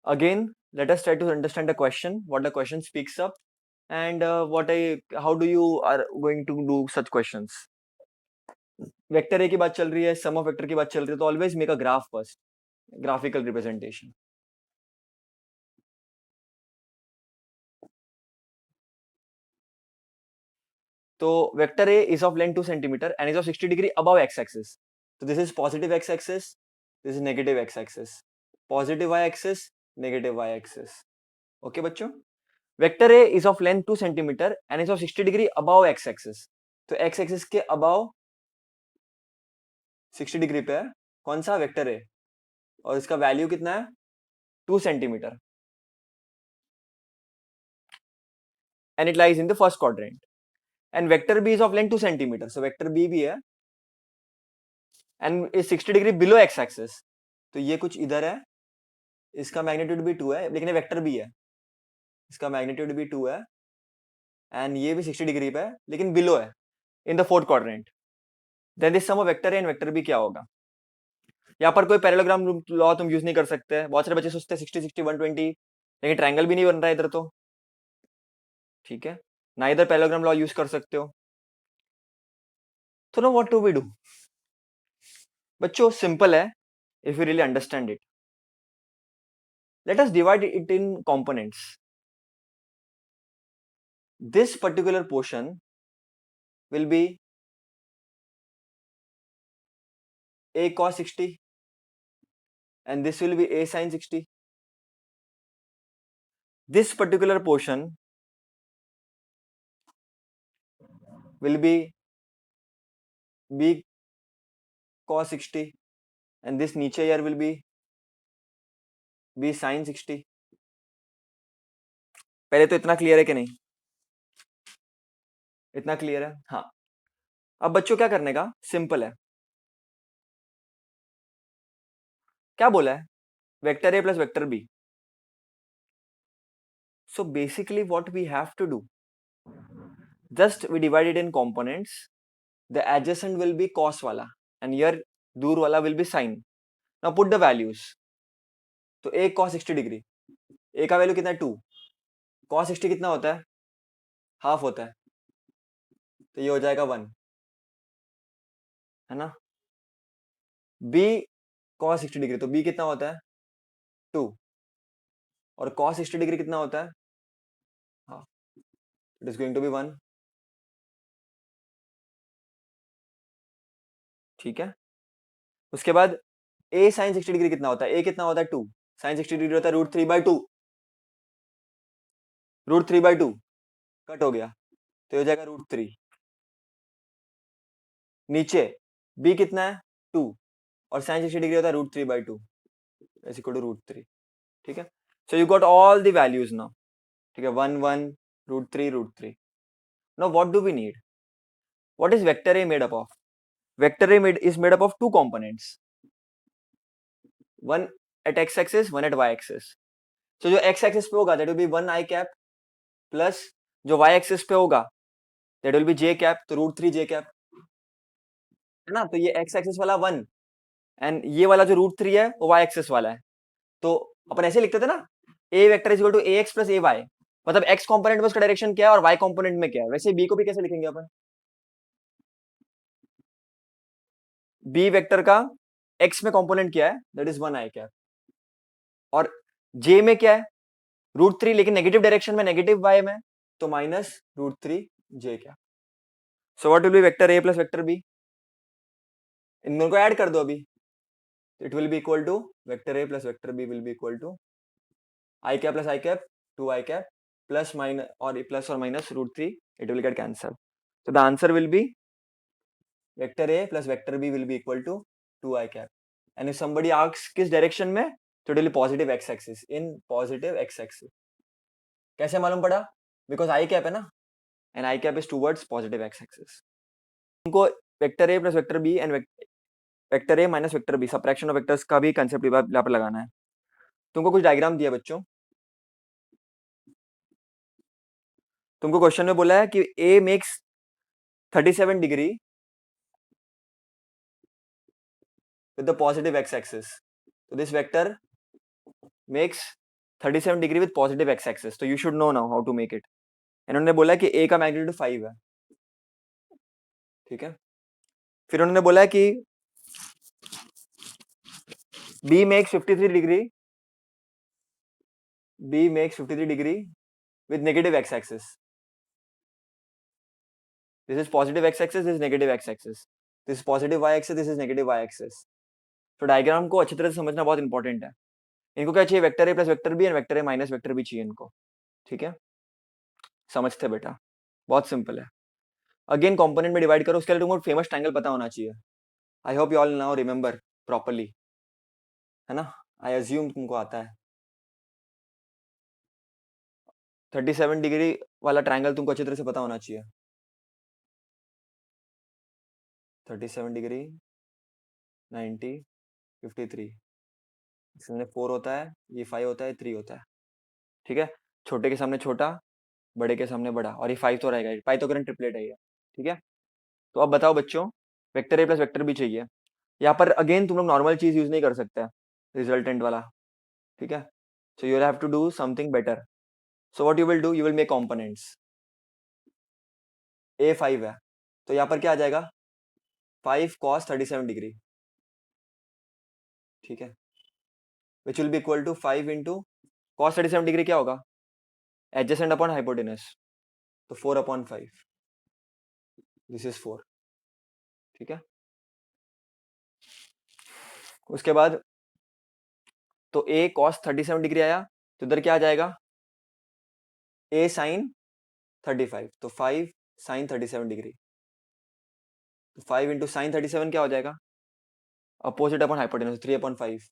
Again, let us try to understand the question, what the question speaks up, and how do you are going to do such questions. Vector A की बात चल रही है, सम of vector की बात चल रही है, तो always make a graph first, graphical representation. तो vector A is of length 2 centimetre and is of 60 degree above x axis. तो this is positive x axis, this is negative x axis, positive y axis, negative y axis. Okay बच्चों, vector A is of length 2 centimetre and is of 60 degree above x axis. तो x axis के above 60 degree पे है कौन सा vector A, और इसका value कितना है 2 centimetre, and it lies in the first quadrant. And vector B is of length 2 centimetre, so vector B भी है and is 60 degree below X axis. तो ये कुछ इधर है, इसका मैग्नीट्यूड भी 2 है, लेकिन ये वेक्टर बी है, इसका मैग्नीट्यूड भी 2 है एंड ये भी 60 डिग्री पे है लेकिन बिलो है in the fourth quadrant. Then this sum of vector A and vector B क्या होगा. यहाँ पर कोई पैरेललोग्राम लॉ तुम यूज नहीं कर सकते. बहुत सारे बच्चे सोचते हैं 60 60 120, लेकिन ट्रायंगल भी नहीं बन रहा है इधर, तो ठीक है ना, इधर पैरेललोग्राम लॉ यूज कर सकते हो. तो no what to we do बच्चों, सिंपल है if you really understand it. Let us divide it in components. This particular portion will be a cos 60 and this will be a sin 60. This particular portion will be b cos 60 and this नीचे here will be b sin 60. पहले तो इतना clear है कि नहीं, इतना clear है. हाँ, अब बच्चों क्या करने का, सिंपल है. क्या बोला है, vector A plus vector B. So basically what we have to do, just we divide it in components. The adjacent will be cos वाला and here दूर वाला will be sin. Now put the values. तो a cos 60 degree, a का value कितना है 2, cos 60 कितना होता है, हाफ होता है, तो ये हो जाएगा 1, है ना. b cos 60 डिग्री, तो b कितना होता है 2, और cos 60 डिग्री कितना होता है, हाँ, it is going to be 1. ठीक है, उसके बाद a sin 60 डिग्री कितना होता है, a कितना होता है 2, sin 60 डिग्री होता है √3/2, √3/2 कट हो गया तो हो जाएगा √3. नीचे b कितना है 2 और sin 60 डिग्री होता है √3/2 इज इक्वल टू √3. ठीक है, so you got all the values now. ठीक है, 1 1 √3 √3. Now what do we need, what is vector a made up of. Vector a is made up of two components, one at x axis, one at y axis. So जो x axis पे होगा that will be 1 I cap plus जो y axis पे होगा that will be j cap, तो √3 j cap, है ना. तो ये x axis वाला 1 एंड ये वाला जो √3 है वो y axis वाला है. तो अपन ऐसे लिखते थे ना, a vector is equal to ax plus ay, मतलब x कंपोनेंट में उसका डायरेक्शन क्या है और y कंपोनेंट में क्या है. वैसे b को भी कैसे लिखेंगे अपन, b वेक्टर का x में कंपोनेंट क्या है, दैट इज 1 I cap, और j में क्या है √3, लेकिन नेगेटिव डायरेक्शन में, नेगेटिव y में, तो -√3 j क्या. So what will be vector a plus vector b, इन दोनों को ऐड कर दो अभी. It will be equal to vector a plus vector b will be equal to I cap plus I cap 2 I cap plus minus और plus और minus √3, it will get cancel. So the answer will be vector a plus vector b will be equal to 2 I cap. And if somebody asks किस direction में, तो it will be positive x axis, in positive x axis. कैसे मालूम पड़ा, because I cap है ना, and I cap is towards positive x axis. तुमको vector a plus vector b and vector a minus vector b, subtraction of vectors का भी concept यहाँ पर लगाना है. तुमको कुछ डायग्राम दिया बच्चों, तुमको क्वेश्चन में बोला है कि a makes 37 degree with the positive x axis. So this vector makes 37 degree with positive x axis, तो you should know now how to make it. इन्होंने बोला कि ए का मैग्नीट्यूड 5 है, ठीक है। फिर उन्होंने बोला कि B makes 53 degree, B makes 53 degree with negative x-axis. This is positive x-axis, this is negative x-axis. This is positive y-axis, this is negative y-axis. तो डायग्राम को अच्छी तरह से समझना बहुत इंपॉर्टेंट है। इनको क्या चाहिए, vector A plus vector B and vector A minus vector B चाहिए इनको, ठीक है। समझते बेटा, बहुत सिंपल है। अगेन कंपोनेंट में डिवाइड करो, उसके लिए तुमको फेमस ट्रायंगल पता होना चाहिए। आई hope you all now remember properly, है ना। आई अज्यूम तुमको आता है। 37 डिग्री वाला ट्रायंगल तुमको अच्छी तरह से पता होना चाहिए। 37 डिग्री, 90, 53, इसमें 4 होता है, ये 5 होता है, 3 होता है, ठीक है। छोटे के सामने छोटा, बड़े के सामने बड़ा, और ये 5 तो रहेगा, पाइथागोरन ट्रिपलेट है ये, ठीक है। तो अब बताओ बच्चों, vector A plus vector B चाहिए। यहाँ पर अगेन तुम लोग नॉर्मल चीज यूज नहीं कर सकते, रिजल्टेंट वाला, ठीक है। So you have to do something better. So what you will do, you will make components. A 5 है, तो यहाँ पर क्या आ जाएगा, 5 cos 37 डिग्री, ठीक है, which will be equal to 5 into cos 37 degree क्या होगा, एडजेसेंट अपॉन हाइपोटेनस, तो 4 अपॉन 5, दिस इज 4, ठीक है। उसके बाद तो a cos 37 डिग्री आया, तो इधर क्या आ जाएगा, a sin 35, तो 5 sin 37 डिग्री, तो 5 इंटू साइन 37 क्या हो जाएगा, अपोजिट अपॉन हाइपोटेनस, 3 अपॉन 5,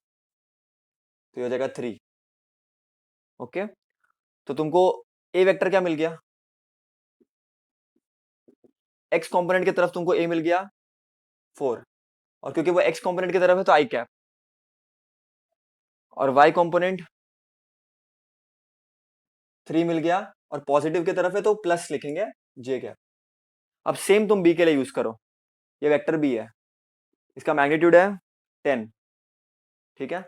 तो ये हो जाएगा 3, ओके। तो तुमको a वेक्टर क्या मिल गया, x कंपोनेंट की तरफ तुमको a मिल गया 4, और क्योंकि वो x कंपोनेंट की तरफ है तो i कैप, और y कंपोनेंट 3 मिल गया, और पॉजिटिव की तरफ है तो प्लस लिखेंगे j कैप। अब सेम तुम b के लिए यूज करो, ये वेक्टर b है, इसका मैग्नीट्यूड है 10, ठीक है।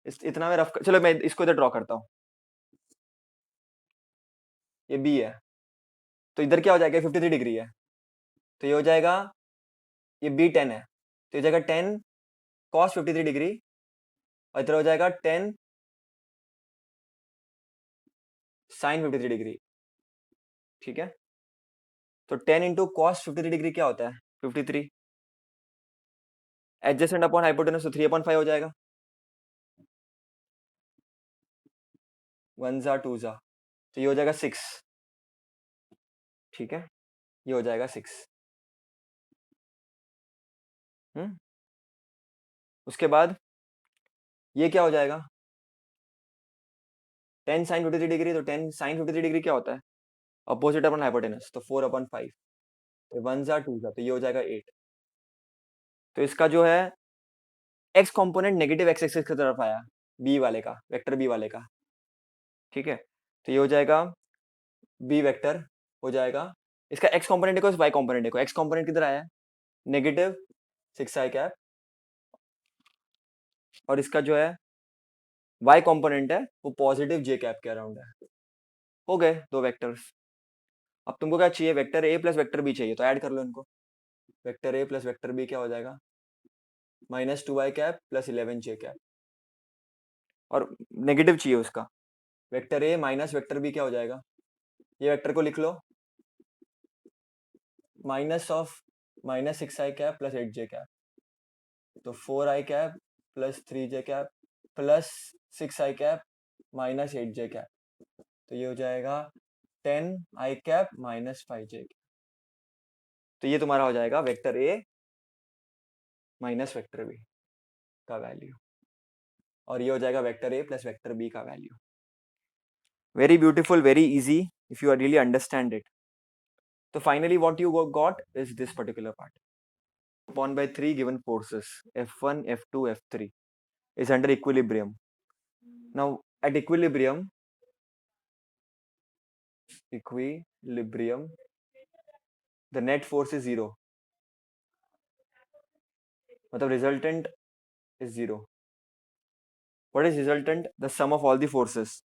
इतना में रफ चलो मैं इसको इधर ड्रॉ करता हूं, ये b है, तो इधर क्या हो जाएगा, 53 डिग्री है, तो ये हो जाएगा, ये b 10 है, तो ये जाएगा 10 cos 53 डिग्री, और इधर हो जाएगा 10 sin 53 डिग्री, ठीक है। तो 10 इंटू कॉस 53 डिग्री क्या होता है, 53, एडजेसेंट अपॉन हाइपोटेनस, तो 3 अपॉन 5 हो जाएगा, 1 जा 2 जा, तो ये हो जाएगा 6, ठीक है, ये हो जाएगा 6। उसके बाद ये क्या हो जाएगा, 10 sin 53 डिग्री, तो 10 sin 53 डिग्री क्या होता है, अपोजिट अपॉन हाइपोटेनस, तो 4 अपॉन 5, तो 1 जा 2 जा, तो ये हो जाएगा 8। तो इसका जो है x component negative x axis की तरफ आया, बी वाले का, वेक्टर बी वाले का, ठीक है। तो ये हो जाएगा बी वेक्टर, हो जाएगा, इसका एक्स कंपोनेंट देखो, इस वाई कंपोनेंट देखो, एक्स कंपोनेंट किधर आया है, नेगेटिव 6 आई कैप, और इसका जो है वाई कंपोनेंट है वो पॉजिटिव जे कैप के अराउंड है। हो गए दो वेक्टर्स। अब तुमको क्या चाहिए, vector A plus vector B चाहिए, तो ऐड कर लो इनको। Vector A plus vector B क्या हो जाएगा, -2 i cap plus 11 j cap, और नेगेटिव चाहिए उसका, vector A minus vector B क्या हो जाएगा, ये वेक्टर को लिख लो, minus of -6 i cap plus 8 j cap, तो 4 i cap plus 3 j cap plus 6 i cap minus 8 j cap, तो ये हो जाएगा 10 i cap minus 5 j cap. तो ये तुम्हारा हो जाएगा vector A minus vector B का वैल्यू, और ये हो जाएगा vector A plus vector B का value. Very beautiful, very easy if you are really understand it. तो finally what you got is this particular part, upon by three given forces F1, F2, F3 is under equilibrium. Now at equilibrium the net force is 0, मतलब resultant is 0. What is resultant? The sum of all the forces.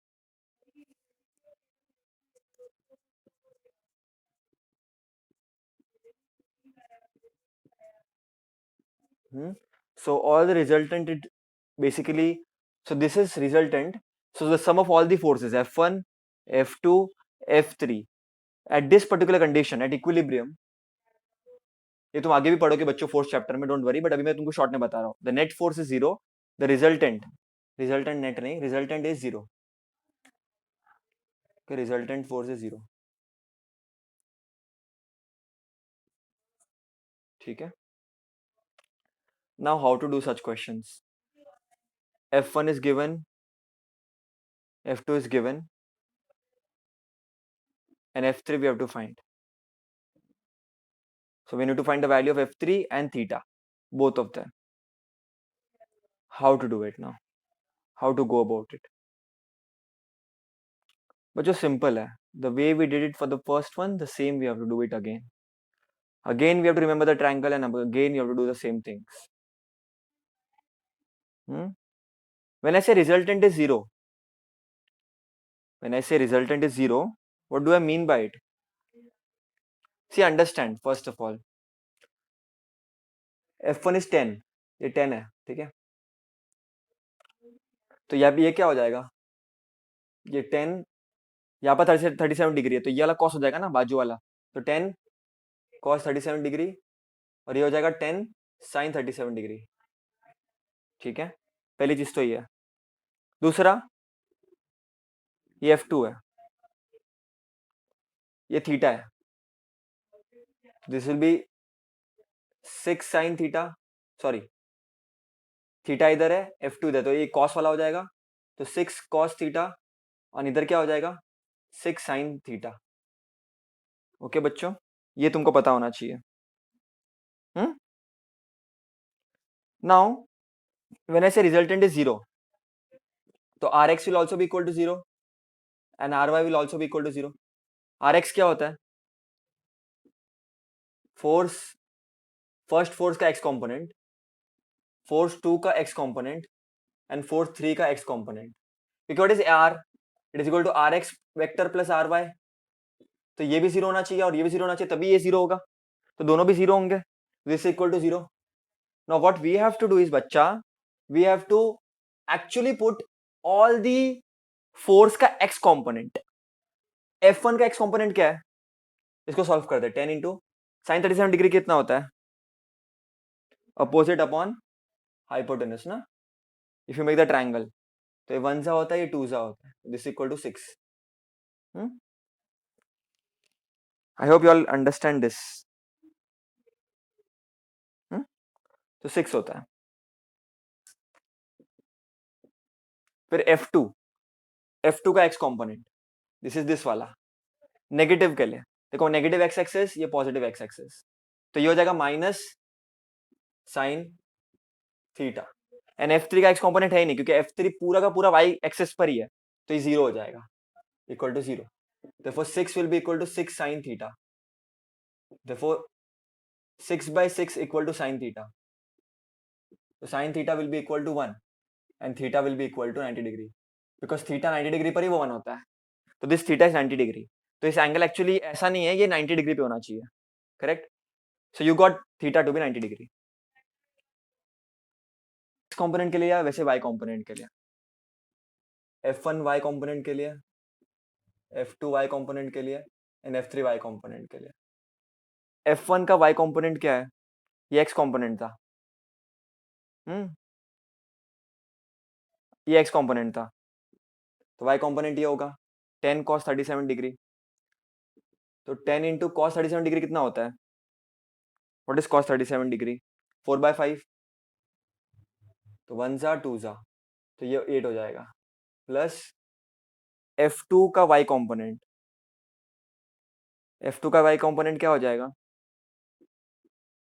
So all the resultant it basically, so this is resultant. So the sum of all the forces F1, F2, F3 at this particular condition at equilibrium, ये तुम आगे भी पढ़ोगे बच्चों fourth chapter में, don't worry, but अभी मैं तुमको शॉर्ट में बता रहा हूँ. The net force is zero, the resultant net नहीं, resultant is zero. Resultant force is zero. ठीक है. Now how to do such questions. F1 is given, F2 is given, and F3 we have to find. So we need to find the value of F3 and theta, both of them. How to do it now? How to go about it? But just simple hai. The way we did it for the first one, the same we have to do it again. Again we have to remember the triangle, and again you have to do the same things. When I say resultant is zero, what do I mean by it? See, understand first of all. F1 is 10, ये 10 है, ठीक है. तो ये क्या हो जाएगा, ये 10 यहाँ पर 37 डिग्री है, तो ये वाला कॉस हो जाएगा ना बाजू वाला, तो 10 कॉस 37 डिग्री, और ये हो जाएगा 10 साइन 37 डिग्री. ठीक है, पहली चीज तो ये है. दूसरा, ये F2 है, ये थीटा है, this will B 6 sine theta, sorry theta इधर है, F2 इधर, तो ये कॉस वाला हो जाएगा, तो 6 कॉस थीटा, और इधर क्या हो जाएगा 6 साइन थीटा. ओके बच्चों, ये तुमको पता होना चाहिए. नाउ व्हेन आई से रिजल्टेंट इज जीरो, तो Rx will also be equal to zero and Ry will also be equal to zero. Rx क्या होता है, फोर्स, फर्स्ट फोर्स का x कंपोनेंट, फोर्स 2 का x कंपोनेंट, एंड फोर्स 3 का x component. क्योंकि what is R, it is equal to Rx vector plus Ry. तो ये भी जीरो होना चाहिए और ये भी जीरो होना चाहिए, तभी ये जीरो होगा, तो दोनों भी जीरो होंगे, this equal to zero. Now what we have to do is बच्चा, we have to actually put all the force का x कंपोनेंट. F1 का x कंपोनेंट क्या है, इसको सॉल्व कर दे. 10 इंटू साइन 37 डिग्री कितना होता है, अपोजिट अपॉन हाइपोटेनस ना, if you make the triangle, तो ये 1 सा होता है, ये 2 सा होता है, this equal to 6. I hope you all understand this. तो 6 होता है. फिर F2 का x component, this is this वाला, नेगेटिव के लिए देखो, नेगेटिव x एक्सेस, ये पॉजिटिव x एक्सेस, तो ये हो जाएगा minus sine theta. And F3 का x कंपोनेंट है ही नहीं, क्योंकि F3 पूरा का पूरा y एक्सेस पर ही है, तो ये जीरो हो जाएगा, equal to zero. therefore 6 will be equal to 6 sin theta. therefore 6 by 6 equal to sin theta. so sin theta will be equal to 1 and theta will be equal to 90 degree, because theta 90 degree पर ही वो 1 होता है, तो this theta is 90 degree. तो इस angle actually ऐसा नहीं है, ये 90 डिग्री पे होना चाहिए, correct. So you got theta to be 90 degree. X component के लिए या वैसे वाई कंपोनेंट के लिए, F1 वाई कंपोनेंट के लिए, F2 वाई कंपोनेंट के लिए, एंड F3 वाई कंपोनेंट के लिए. F1 का वाई कंपोनेंट क्या है, ये एक्स कंपोनेंट था. ये एक्स कंपोनेंट था, तो वाई कंपोनेंट ये होगा 10 cos 37 डिग्री. तो 10 इंटू कॉस 37 डिग्री कितना होता है, व्हाट इज cos 37 डिग्री, 4/5, तो 1 जा 2 जा, तो ये 8 हो जाएगा, प्लस F2 का y कंपोनेंट, F2 का y कंपोनेंट क्या हो जाएगा,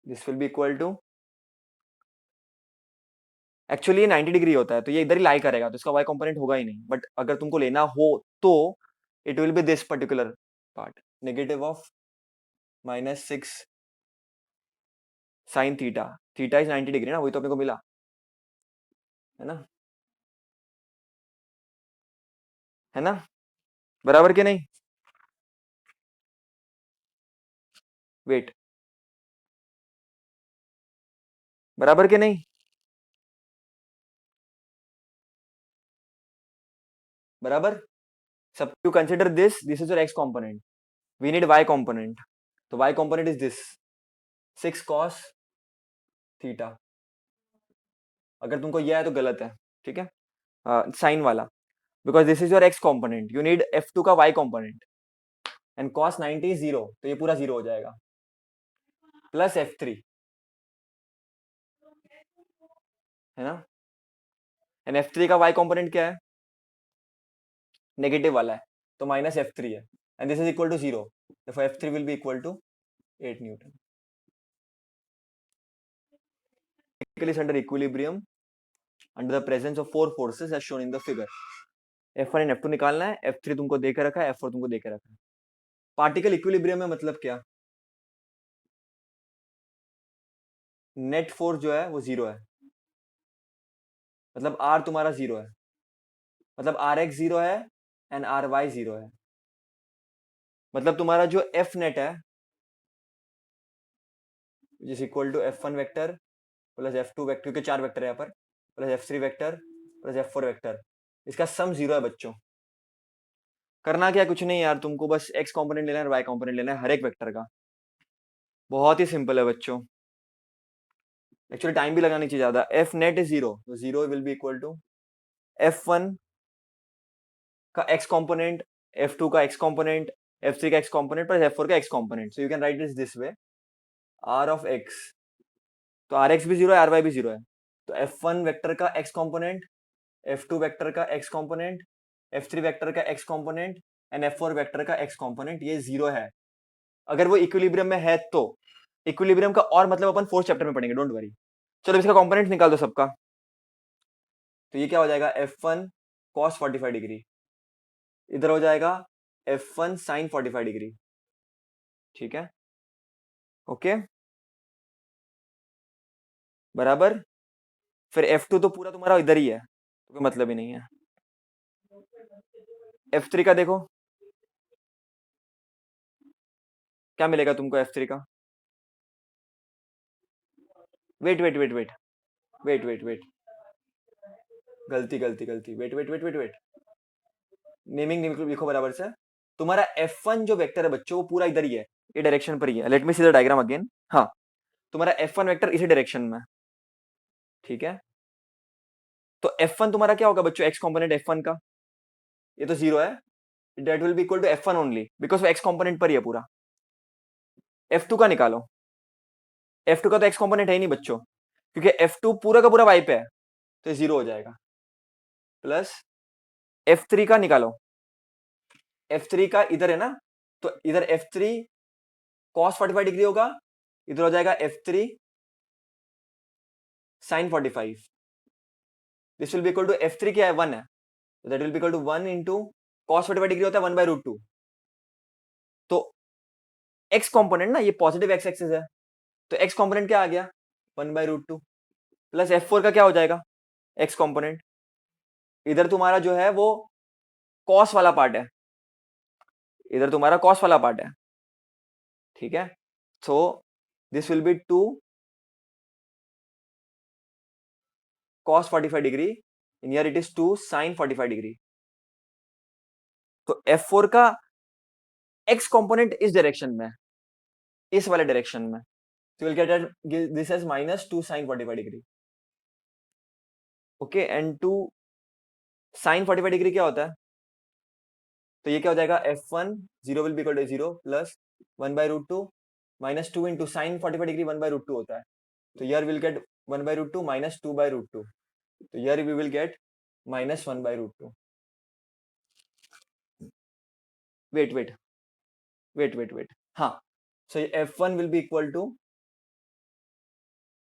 this will be equal to, actually ये 90 डिग्री होता है, तो ये इधर ही लाई करेगा, तो इसका y कंपोनेंट होगा ही नहीं. बट अगर तुमको लेना हो तो it will B this particular part, negative of -6 sine theta. Theta is 90 degree ना, वही तो अपने को मिला है ना, है ना, बराबर के नहीं. वेट, बराबर के नहीं? बराबर. सब you consider this is your x component. We need y component. तो y component is this 6 cos theta. अगर तुमको यह है तो गलत है. ठीक है. साइन वाला. Because this is your x component, you need F2 का Y component. And cos 90 is zero, तो ये पूरा जीरो हो जाएगा. प्लस F3 है ना. एंड F3 का वाई कॉम्पोनेंट क्या है? नेगेटिव वाला है, तो माइनस F3 है. And this is equal to zero. F3 will be equal to 8 newton. Is under equilibrium under the presence of four forces as shown in the figure. F1 and F2 निकालना है. F3 तुमको दे के रखा है, F4 तुमको दे के रखा है. पार्टिकल इक्विलिब्रियम में मतलब क्या? नेट फोर्स जो है वो जीरो है. मतलब R तुम्हारा जीरो है. मतलब RX जीरो है एंड RY जीरो है. मतलब तुम्हारा जो F नेट है is equal to F1 vector plus F2 vector, क्योंकि चार वेक्टर है यहाँ पर, plus F3 vector plus F4 vector. इसका सम जीरो है बच्चों. करना क्या, कुछ नहीं यार, तुमको बस एक्स कॉम्पोनेंट लेना है, वाई कॉम्पोनेंट लेना है हर एक वेक्टर का. बहुत ही सिंपल है बच्चों. एक्चुअली टाइम भी लगानी चाहिए ज्यादा. एफ नेट इज जीरो, तो zero will be equal to F1 का एक्स कॉम्पोनेंट, F2 का एक्स कॉम्पोनेंट, F3 का एक्स कॉम्पोनेंट प्लस F4 का x component. So you can write this way. R of x, तो RX भी zero है, RY भी zero है. तो F1 वेक्टर का एक्स कॉम्पोनेंट, F2 वेक्टर का एक्स कॉम्पोनेंट, F3 वेक्टर का x component and F4 vector का एक्स कॉम्पोनेंट ये जीरो है. अगर वो इक्विलिब्रियम में है तो. इक्विलिब्रियम का और मतलब अपन फोर्थ चैप्टर में पढ़ेंगे, डोंट वरी. चलो इसका कॉम्पोनेंट निकाल दो सबका. तो ये क्या हो जाएगा? F1 cos 45 degree. इधर हो जाएगा F1 sin 45 डिग्री. ठीक है. ओके. बराबर. फिर F2 तो पूरा तुम्हारा इधर ही है, तो कोई मतलब ही नहीं है. F3 का देखो क्या मिलेगा तुमको F3 का. Wait wait wait wait wait wait wait गलती गलती गलती. Wait wait wait wait wait naming लिखो बराबर से. तुम्हारा F1 जो वेक्टर है बच्चों, वो पूरा इधर ही है, ये डायरेक्शन पर ही है. Let me see the diagram again. हाँ, तुम्हारा F1 वेक्टर इसी डायरेक्शन में. ठीक है. तो F1 तुम्हारा क्या होगा बच्चों? एक्स कॉम्पोनेंट F1 का, ये तो जीरो है. That will be equal to F1 only, because वो एक्स कॉम्पोनेंट पर ही है पूरा. F2 का निकालो. F2 का तो एक्स कॉम्पोनेंट है ही नहीं बच्चों, क्योंकि F2 पूरा का पूरा वाई पे है, तो जीरो हो जाएगा. प्लस F3 का निकालो. F3 का इधर है ना, तो इधर F3 cos 45 डिग्री होगा, इधर हो जाएगा F3 sin 45. This will be equal to F3 क्या है? 1 है, that will be equal to 1 into cos 45 degree होता है 1 बाय रूट 2. तो एक्स कॉम्पोनेंट ना, ये पॉजिटिव एक्स एक्सिस है, तो एक्स कॉम्पोनेंट क्या आ गया? 1 बाय रूट 2. प्लस F4 का क्या हो जाएगा? X component. इधर तुम्हारा जो है वो कॉस वाला पार्ट है, इधर तुम्हारा कॉस वाला पार्ट है. ठीक है. So this will B 2 cos 45 degree, in here it is 2 sin 45 degree. तो F4 का एक्स कॉम्पोनेंट इस डायरेक्शन में, इस वाले डायरेक्शन में, so we'll get this as minus 2 sin 45 degree. Okay. And 2 sin 45 degree क्या होता है? तो ये क्या हो जाएगा? F1 zero will be equal to zero plus 1 by root 2 minus 2 into sine 45 degree 1 by root 2 होता है. तो yeah will get 1 by root 2 minus 2 by root 2. तो yeah we will get minus 1 by root 2. Wait wait wait wait wait हाँ. So F1 will be equal to,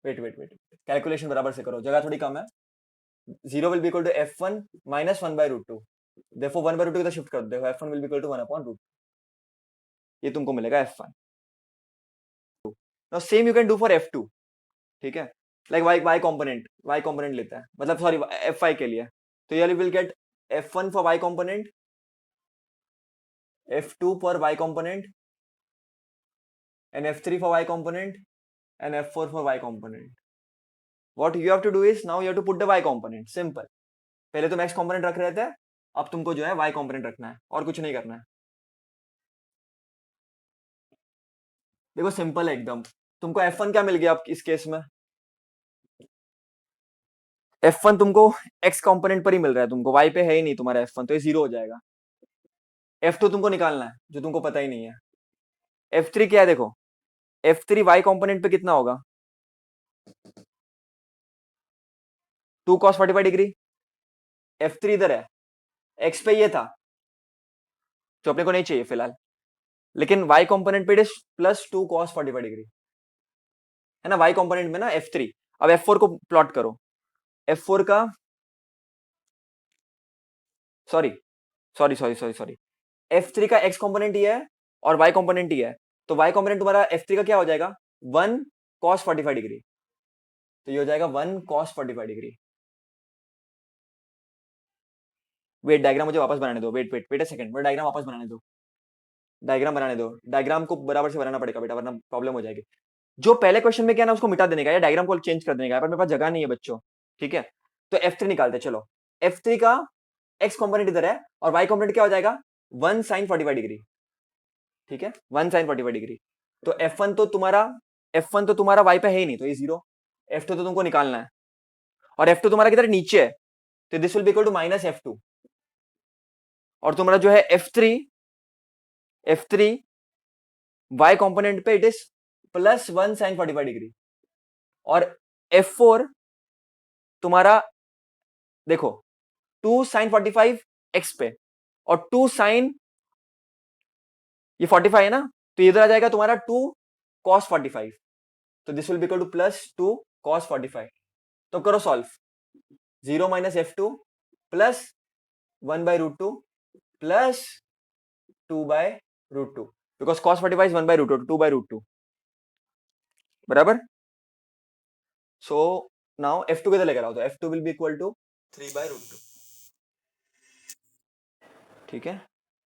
wait wait wait calculation बराबर से करो, जगह थोड़ी कम है. Zero will be equal to F1 minus 1 by root 2. देखो 1 by root 2 इधर शिफ्ट कर दो. F1 will be equal to 1 upon root. ये तुमको मिलेगा F1. Now same you can do for F2. ठीक है. लाइक वाई कॉम्पोनेंट लेता है, मतलब सॉरी F5 के लिए. तो ये will get F1 for Y component, F2 for Y component and F3 for Y component and F4 for Y component. What you have to do is now you have to put the y component, simple. पहले तुम x component रख रहे थे, अब तुमको जो है y component रखना है और कुछ नहीं करना है। देखो सिंपल है एकदम। तुमको f1 क्या मिल गया अब इस केस में? f1 तुमको x कंपोनेंट पर ही मिल रहा है, तुमको y पे है ही नहीं तुम्हारा f1, तो ये 0 हो जाएगा। f2 तुमको निकालना है जो तुमको पता ही नहीं है। f3 क्या है देखो, f3 y कंपोनेंट पे कितना होगा? 2 cos 45 डिग्री। f3 इधर है, x पे ये था जो अपने को नहीं चाहिए फिलहाल, लेकिन y कंपोनेंट पे it is plus 2 cos 45 degree, है ना, y कंपोनेंट में ना f3। अब f4 को प्लॉट करो, f4 का sorry sorry sorry sorry sorry f3 का x कंपोनेंट ये है और y कंपोनेंट ये है, तो y कंपोनेंट तुम्हारा f3 का क्या हो जाएगा? 1 cos 45 डिग्री, तो ये हो जाएगा 1 cos 45 डिग्री। वेट, डायग्राम मुझे वापस बनाने दो, wait wait wait a second, मुझे डायग्राम वापस बनाने दो, डायग्राम बनाने दो, डायग्राम को बराबर से बनाना पड़ेगा बेटा, वरना प्रॉब्लम हो जाएगी। जो पहले क्वेश्चन में क्या ना उसको मिटा देने का या डायग्राम को चेंज कर देने का, पर मेरे पास जगह नहीं है बच्चों, ठीक है। तो f3 निकालते चलो, f3 का x कंपोनेंट इधर है और y कंपोनेंट क्या हो जाएगा? 1 sin 45 डिग्री, ठीक है, 1 sin 45 डिग्री। तो f1 तो तुम्हारा y पे है ही नहीं, तो ये 0। f2 तो तुमको निकालना है और f2 तुम्हारा किधर नीचे है, तो this will be equal to minus f2। और तुम्हारा जो है f3 y कंपोनेंट पे it is plus 1 sin 45 degree, और f4 तुम्हारा देखो 2 sin 45 x पे और 2 sin ये 45 है ना, तो इधर आ जाएगा तुम्हारा 2 cos 45, तो this will be equal to plus 2 cos 45। तो करो solve, 0 minus f2 plus 1 by root 2 plus 2 by root 2, because cos 45 is 1 by root 2, 2 by root 2, बराबर। सो नाउ f2 किधर लेकर आओ, तो f2 will be equal to 3 by root 2, ठीक है।